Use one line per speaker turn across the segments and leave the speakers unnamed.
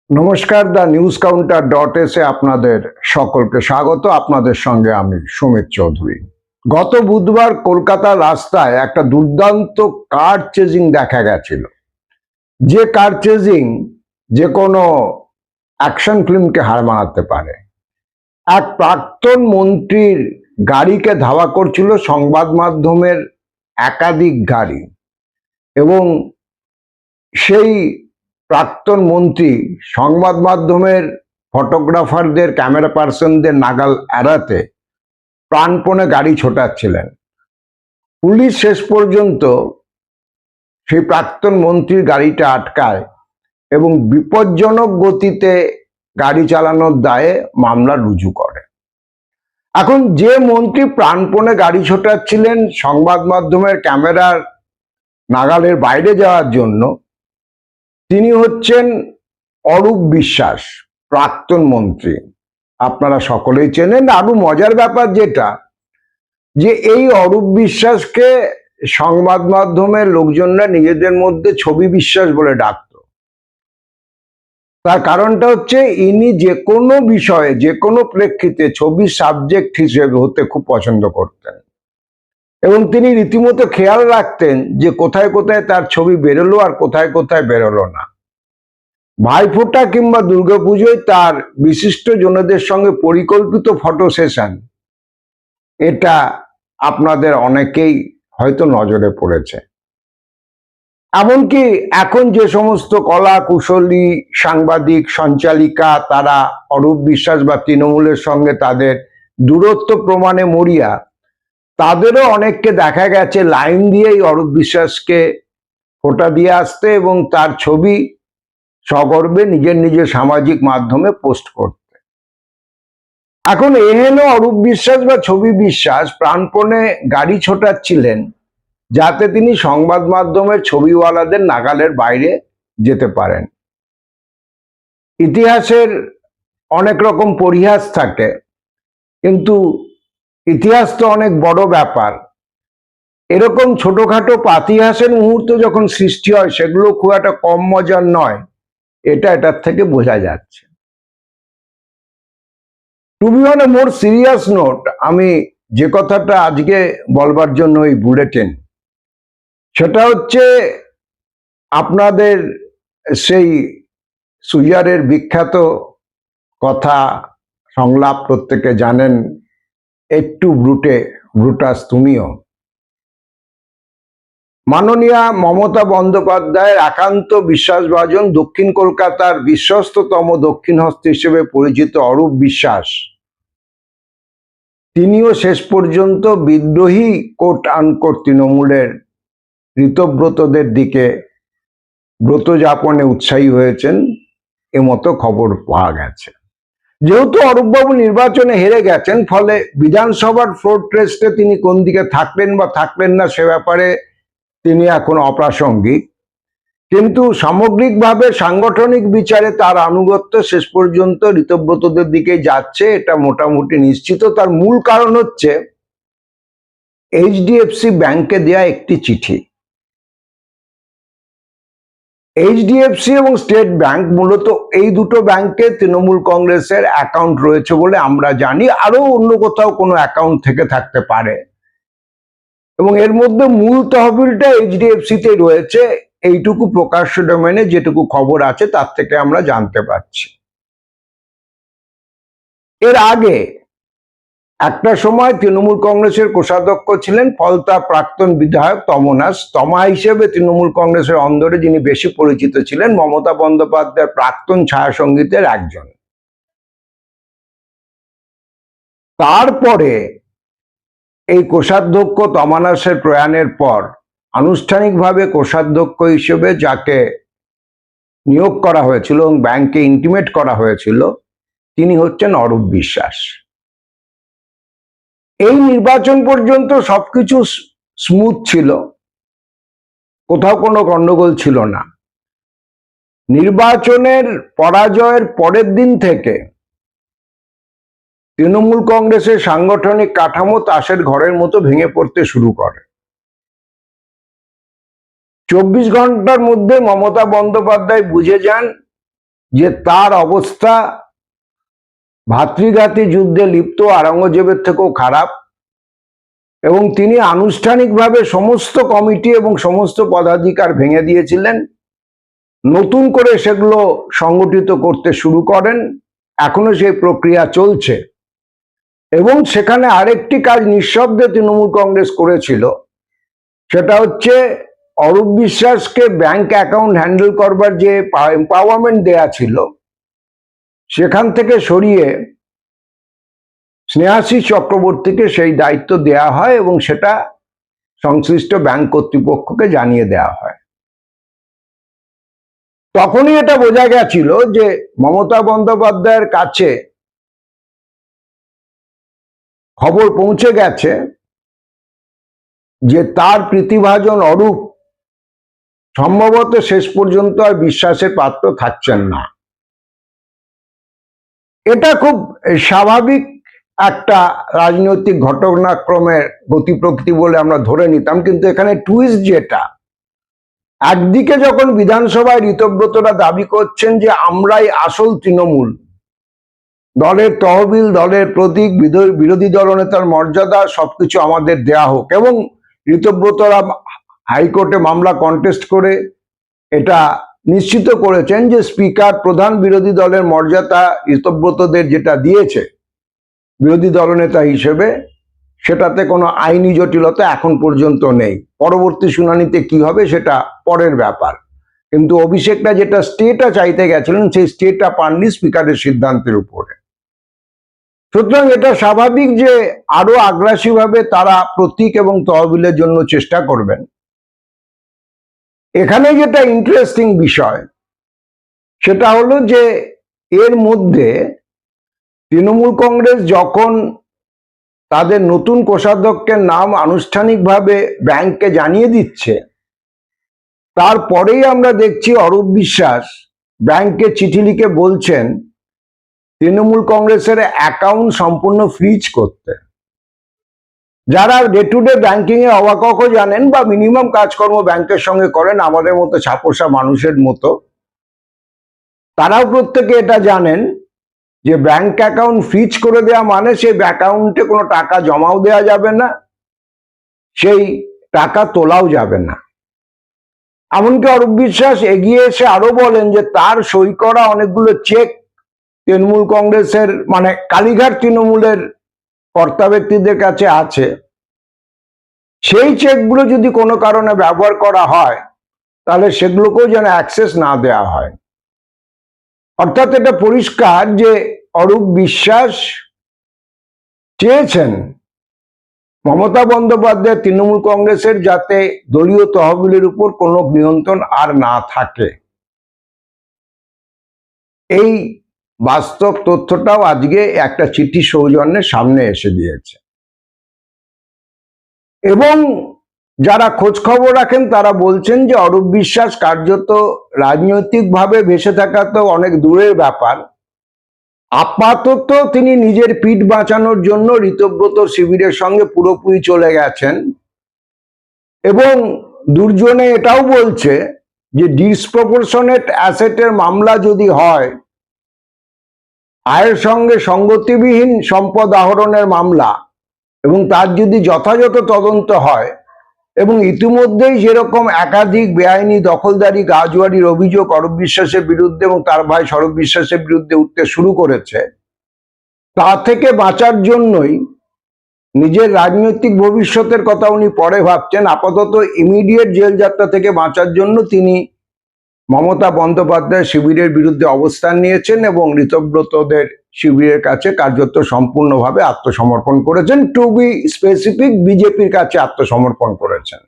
নমস্কার, the news counter .এ আপনাদের সকলকে স্বাগত। আপনাদের সঙ্গে আমি সুমিত চৌধুরী। গত বুধবার কলকাতার রাস্তায় একটা দুর্দান্ত কার চেজিং দেখা গেছিল, যে কার চেজিং যে কোনো অ্যাকশন ফিল্মকে হার মানাতে পারে। এক প্রাক্তন মন্ত্রীর গাড়িকে ধাওয়া করছিল সংবাদ মাধ্যমের একাধিক গাড়ি, এবং সেই প্রাক্তন মন্ত্রী সংবাদ মাধ্যমের ফটোগ্রাফারদের, ক্যামেরা পার্সনদের নাগাল এড়াতে প্রাণপণে গাড়ি ছোটাচ্ছিলেন। পুলিশ শেষ পর্যন্ত সেই প্রাক্তন মন্ত্রীর গাড়িটা আটকায় এবং বিপজ্জনক গতিতে গাড়ি চালানোর দায়ে মামলা রুজু করে। এখন যে মন্ত্রী প্রাণপণে গাড়ি ছোটাচ্ছিলেন সংবাদ মাধ্যমের ক্যামেরার নাগালের বাইরে যাওয়ার জন্য, তিনি হচ্ছেন অরূপ বিশ্বাস, প্রাক্তন মন্ত্রী। আপনারা সকলেই চেনেন। আরো মজার ব্যাপার যেটা, যে এই অরূপ বিশ্বাসকে সংবাদ মাধ্যমের লোকজনরা নিজেদের মধ্যে ছবি বিশ্বাস বলে ডাকত। তার কারণটা হচ্ছে, ইনি যে কোনো বিষয়ে, যে কোনো প্রেক্ষিতে ছবির সাবজেক্ট হিসেবে হতে খুব পছন্দ করতেন, এবং তিনি রীতিমতো খেয়াল রাখতেন যে কোথায় কোথায় তার ছবি বেরোলো আর কোথায় কোথায় বেরোলো না। ভাইফোঁটা কিংবা দুর্গাপুজোয় তার বিশিষ্ট জনদের সঙ্গে পরিকল্পিত ফটো সেশন, এটা আপনাদের অনেকেই হয়তো নজরে পড়েছে। এমনকি এখন যে সমস্ত কলা কুশলী সাংবাদিক, সঞ্চালিকা, তারা অরূপ বিশ্বাস বা তৃণমূলের সঙ্গে তাদের দূরত্ব প্রমাণে মরিয়া, তাদেরও অনেককে দেখা গেছে লাইন দিয়েই অরূপ বিশ্বাসকে ফোঁটা দিয়ে আসতে এবং তার ছবি সগর্বে নিজের নিজের সামাজিক মাধ্যমে পোস্ট করতে। এখন এহেন অরূপ বিশ্বাস বা ছবি বিশ্বাস প্রাণপণে গাড়ি ছোটাচ্ছিলেন যাতে তিনি সংবাদ মাধ্যমের ছবিওয়ালাদের নাগালের বাইরে যেতে পারেন। ইতিহাসের অনেক রকম পরিহাস থাকে, কিন্তু ইতিহাস তো অনেক বড় ব্যাপার। এরকম ছোটখাটো পাতিহাসের মুহূর্ত যখন সৃষ্টি হয়, সেগুলো খুব একটা কম মজার নয়, এটার থেকে বোঝা যাচ্ছে। To be on a more serious note, আমি যে কথাটা আজকে বলবার জন্য এই বুলেটিন, সেটা হচ্ছে আপনাদের সেই সুইয়ারের বিখ্যাত কথা সংলাপ প্রত্যেকে জানেন, একটু ব্রুটাস তুমিও। মাননীয়া মমতা বন্দ্যোপাধ্যায়ের একান্ত বিশ্বাসভাজন দক্ষিণ কলকাতার বিশ্বস্ততম দক্ষিণহস্ত হিসেবে পরিচিত অরূপ বিশ্বাস, তিনিও শেষ পর্যন্ত বিদ্রোহী কোট আনকোট তৃণমূলের ঋতব্রতদের দিকে ব্রত যাপনে উৎসাহী হয়েছেন, এমতো খবর পাওয়া গেছে। যেহেতু অরূপবাবু নির্বাচনে হেরে গেছেন, ফলে বিধানসভার ফ্লোর টেস্টে তিনি কোন দিকে থাকলেন বা থাকলেন না সে ব্যাপারে তিনি এখন অপ্রাসঙ্গিক, কিন্তু সামগ্রিকভাবে সাংগঠনিক বিচারে তার আনুগত্য শেষ পর্যন্ত ঋতব্রতদের দিকে যাচ্ছে, এটা মোটামুটি নিশ্চিত। তার মূল কারণ হচ্ছে এইচডিএফসি ব্যাংকে দেয়া একটি চিঠি। এইচডিএফসি এবং স্টেট ব্যাংক, মূলত এই দুটো ব্যাংকে তৃণমূল কংগ্রেসের অ্যাকাউন্ট রয়েছে বলে আমরা জানি। আরো অন্য কোথাও কোনো অ্যাকাউন্ট থেকে থাকতে পারে, এবং এর মধ্যে মূল তহবিলটা এইচডিএফসিতে রয়েছে, এইটুকু প্রকাশ্য ডোমেনে যেটুকু খবর আছে তার থেকে আমরা জানতে পারছি। এর আগে একটা সময় তৃণমূল কংগ্রেসের কোষাধ্যক্ষ ছিলেন ফলতা প্রাক্তন বিধায়ক তমনাস। তমা হিসেবে তৃণমূল কংগ্রেসের অন্দরে যিনি বেশি পরিচিত ছিলেন, মমতা বন্দ্যোপাধ্যায়ের প্রাক্তন ছায়াসঙ্গীতের একজন। তারপরে এই কোষাধ্যক্ষ তমানাসের প্রয়াণের পর আনুষ্ঠানিকভাবে কোষাধ্যক্ষ হিসেবে যাকে নিয়োগ করা হয়েছিল এবং ব্যাংকে ইন্টিমেট করা হয়েছিল, তিনি হচ্ছেন অরূপ বিশ্বাস। এই নির্বাচন পর্যন্ত সবকিছু স্মুথ ছিল, কোথাও কোনো গন্ডগোল ছিল না। নির্বাচনের পরাজয়ের পরের দিন থেকে তৃণমূল কংগ্রেসের সাংগঠনিক কাঠামো তাসের ঘরের মতো ভেঙে পড়তে শুরু করে। 24 ঘন্টার মধ্যে মমতা বন্দ্যোপাধ্যায় বুঝে যান যে তার অবস্থা ভাতৃঘাতী যুদ্ধে লিপ্ত আওরঙ্গজেবের থেকেও খারাপ, এবং তিনি আনুষ্ঠানিকভাবে সমস্ত কমিটি এবং সমস্ত পদাধিকার ভেঙে দিয়েছিলেন, নতুন করে সেগুলো সংগঠিত করতে শুরু করেন। এখনো সেই প্রক্রিয়া চলছে। এবং সেখানে আরেকটি কাজ নিঃশব্দে তৃণমূল কংগ্রেস করেছিল, সেটা হচ্ছে অরূপ বিশ্বাসকে ব্যাংক অ্যাকাউন্ট হ্যান্ডেল করবার যে এম্পাওয়ারমেন্ট দেয়া ছিল, সেখান থেকে সরিয়ে স্নেহাশিস চক্রবর্তীকে সেই দায়িত্ব দেয়া হয় এবং সেটা সংশ্লিষ্ট ব্যাংক কর্তৃপক্ষকে জানিয়ে দেওয়া হয়। তখনই এটা বোঝা গেছিল যে মমতা বন্দ্যোপাধ্যায়ের কাছে খবর পৌঁছে গেছে যে তার প্রীতিভাজন অরূপ সম্ভবত শেষ পর্যন্ত আর বিশ্বাসের পাত্র থাকছেন না। এটা খুব স্বাভাবিক একটা রাজনৈতিক ঘটনাক্রমের গতি প্রকৃতি বলে আমরা ধরে নিতাম, কিন্তু এখানে টুইস্ট যেটা, একদিকে যখন বিধানসভায় ঋতব্রতরা দাবি করছেন যে আমরাই আসল তৃণমূল, দলের তহবিল, দলের প্রতীক, বিরোধী দলনেতার মর্যাদা সবকিছু আমাদের দেয়া হোক, এবং ঋতব্রতরা হাইকোর্টে মামলা কন্টেস্ট করে এটা নিশ্চিত করেছেন যে স্পিকার প্রধান বিরোধী দলের মর্যাদা ঋতব্রতদের যেটা দিয়েছে বিরোধী দলনেতা হিসেবে, সেটাতে কোনো আইনি জটিলতা এখন পর্যন্ত নেই। পরবর্তী শুনানিতে কি হবে সেটা পরের ব্যাপার, কিন্তু অভিষেকটা যেটা স্টেটা চাইতে গেছিলেন সেই স্টেটা পাননি স্পিকারের সিদ্ধান্তের উপরে। সুতরাং এটা স্বাভাবিক যে আরো আগ্রাসীভাবে তারা প্রতীক এবং তহবিলের জন্য চেষ্টা করবেন। এখানে যেটা ইন্টারেস্টিং বিষয় সেটা হলো যে এর মধ্যে তৃণমূল কংগ্রেস যখন তাদের নতুন কোষাধ্যক্ষের নাম আনুষ্ঠানিকভাবে ব্যাংককে জানিয়ে দিচ্ছে, তারপরেই আমরা দেখছি অরূপ বিশ্বাস ব্যাংকে চিঠি লিখে বলছেন তৃণমূল কংগ্রেসের অ্যাকাউন্ট সম্পূর্ণ ফ্রিজ করতে। যারা ডে টু ডে ব্যাংকিং এ অবাকও জানেন বা মিনিমাম কাজকর্ম ব্যাংকের সঙ্গে করেন আমাদের মতো ছাপোষা মানুষের মতো, তারাও প্রত্যেকে এটা জানেন যে ব্যাংক অ্যাকাউন্ট ফ্রিজ করে দেওয়া মানে সেই অ্যাকাউন্টে কোনো টাকা জমাও দেওয়া যাবে না, সেই টাকা তোলাও যাবে না। এমনকি অরূপ বিশ্বাস এগিয়ে এসে আরো বলেন যে তার সই করা অনেকগুলো চেক তৃণমূল কংগ্রেসের মানে কালীঘাট তৃণমূলের কর্তা ব্যক্তিদের কাছে আছে, সেই চেকগুলো যদি কোনো কারণে ব্যবহার করা হয় তাহলে সেগুলোকেও যেন অ্যাক্সেস না দেওয়া হয়। অর্থাৎ এটা পরিষ্কার যে অরূপ বিশ্বাস চেয়েছেন মমতা বন্দ্যোপাধ্যায় তৃণমূল কংগ্রেসের যাতে দলীয় তহবিলের উপর কোনো নিয়ন্ত্রণ আর না থাকে। এই বাস্তব তথ্যটাও আজকে একটা চিঠি সৌজন্যে সামনে এসে দিয়েছে, এবং যারা খোঁজ খবর রাখেন তারা বলছেন যে অরূপ বিশ্বাস কার্যত রাজনৈতিকভাবে ভেসে থাকা তো অনেক দূরের ব্যাপার, আপাতত তিনি নিজের পিঠ বাঁচানোর জন্য ঋতব্রত শিবিরের সঙ্গে পুরোপুরি চলে গেছেন। এবং দুর্জনে এটাও বলছে যে ডিসপ্রপোর্শনেট অ্যাসেটের মামলা যদি হয়, আয়ের সঙ্গে সঙ্গতিবিহীন সম্পদ আহরণের মামলা, এবং তার যদি যথাযথ তদন্ত হয়, এবং ইতিমধ্যেই যেরকম একাধিক বেআইনি দখলদারি গাজুয়ারির অভিযোগ অরূপ বিশ্বাসের বিরুদ্ধে এবং তার ভাই সৌরভ বিশ্বাসের বিরুদ্ধে উঠতে শুরু করেছে, তা থেকে বাঁচার জন্যই নিজের রাজনৈতিক ভবিষ্যতের কথা উনি পরে ভাবছেন, আপাতত ইমিডিয়েট জেল যাত্রা থেকে বাঁচার জন্য তিনি মমতা বন্দ্যোপাধ্যায় শিবিরের বিরুদ্ধে অবস্থান নিয়েছেন এবং ঋতব্রতদের শিবিরের কাছে কার্যত সম্পূর্ণভাবে আত্মসমর্পণ করেছেন। টু বি স্পেসিফিক, বিজেপির কাছে আত্মসমর্পণ করেছেন।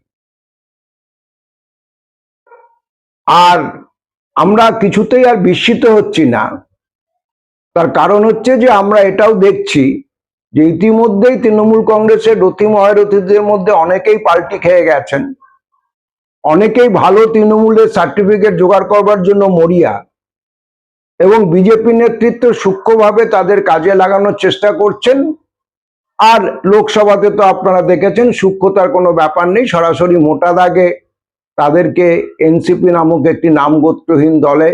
আর আমরা কিছুতেই আর বিস্মিত হচ্ছি না, তার কারণ হচ্ছে যে আমরা এটাও দেখছি যে ইতিমধ্যেই তৃণমূল কংগ্রেসের রথী মহারথীদের মধ্যে অনেকেই পাল্টি খেয়ে গেছেন, অনেকেই ভালো তৃণমূলের সার্টিফিকেট জোগাড় করবার জন্য মরিয়া, এবং বিজেপি নেতৃত্ব সূক্ষ্মভাবে তাদের কাজে লাগানোর চেষ্টা করছেন। আর লোকসভাতে তো আপনারা দেখেছেন সূক্ষ্মতার কোনো ব্যাপার নেই, সরাসরি মোটা দাগে তাদেরকে এনসিপি নামক একটি নামগোত্রহীন দলে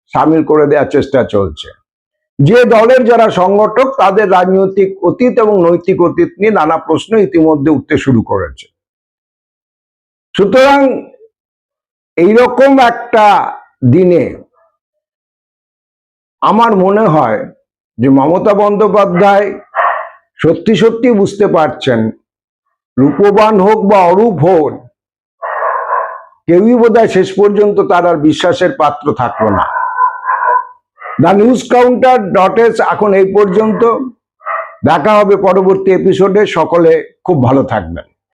সামিল করে দেওয়ার চেষ্টা চলছে। যে দলের যারা সংগঠক তাদের রাজনৈতিক অতীত এবং নৈতিক অতীত নিয়ে নানা প্রশ্ন ইতিমধ্যে উঠতে শুরু করেছে। সুতরাং এইরকম একটা দিনে আমার মনে হয় যে মমতা বন্দ্যোপাধ্যায় সত্যি সত্যি বুঝতে পারছেন, রূপবান হোক বা অরূপ হোক, কেউই বোধহয় শেষ পর্যন্ত তার আর বিশ্বাসের পাত্র থাকলো না। TheNewsCounter.s এখন এই পর্যন্ত। দেখা হবে পরবর্তী এপিসোডে। সকলে খুব ভালো থাকবেন।